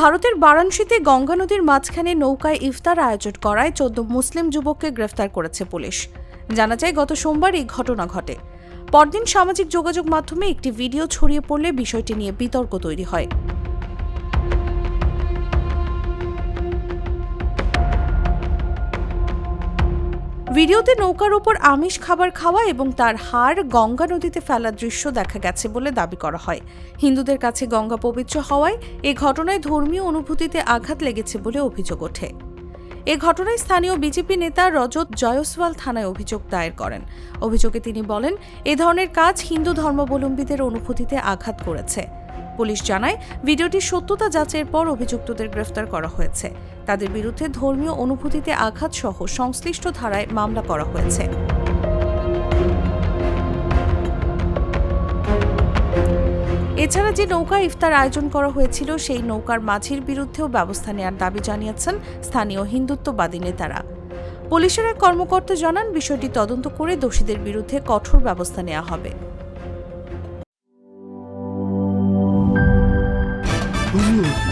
ভারতের বারাণসীতে গঙ্গা নদীর মাঝখানে নৌকায় ইফতার আয়োজন করায় 14 মুসলিম যুবককে গ্রেফতার করেছে পুলিশ। জানা যায়, গত সোমবার এই ঘটনা ঘটে। পরদিন সামাজিক যোগাযোগ মাধ্যমে একটি ভিডিও ছড়িয়ে পড়লে বিষয়টি নিয়ে বিতর্ক তৈরি হয়। ভিডিওতে নৌকার উপর আমিষ খাবার খাওয়া এবং তার হাড় গঙ্গা নদীতে ফেলার দৃশ্য দেখা গেছে বলে দাবি করা হয়। হিন্দুদের কাছে গঙ্গা পবিত্র হওয়ায় এই ঘটনায় ধর্মীয় অনুভূতিতে আঘাত লেগেছে বলে অভিযোগ ওঠে। এ ঘটনায় স্থানীয় বিজেপি নেতা রজত জয়সওয়াল থানায় অভিযোগ দায়ের করেন। অভিযোগে তিনি বলেন, এ ধরনের কাজ হিন্দু ধর্মাবলম্বীদের অনুভূতিতে আঘাত করেছে। পুলিশ জানায়, ভিডিওটির সত্যতা যাচাইয়ের পর অভিযুক্তদের গ্রেফতার করা হয়েছে। তাদের বিরুদ্ধে ধর্মীয় অনুভূতিতে আঘাত সহ সংশ্লিষ্ট ধারায় মামলা করা হয়েছে। এছাড়া যে নৌকা ইফতার আয়োজন করা হয়েছিল, সেই নৌকার মাঝির বিরুদ্ধেও ব্যবস্থা নেওয়ার দাবি জানিয়েছেন স্থানীয় হিন্দুত্ববাদী নেতারা। পুলিশের এক কর্মকর্তা জানান, বিষয়টি তদন্ত করে দোষীদের বিরুদ্ধে কঠোর ব্যবস্থা নেওয়া হবে।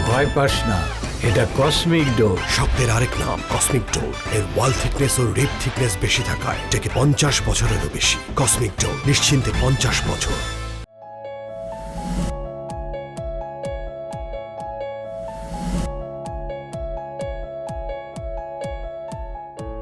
ভয় পাস না, এটা কসমিক ডোর। শব্দের আরেক নাম কসমিক ডোর। এর ওয়াল থিকনেস ও রিপ থিকনেস বেশি থাকায় এটাকে 50 বছরেরও বেশি। কসমিক ডোর, নিশ্চিন্তে 50 বছর।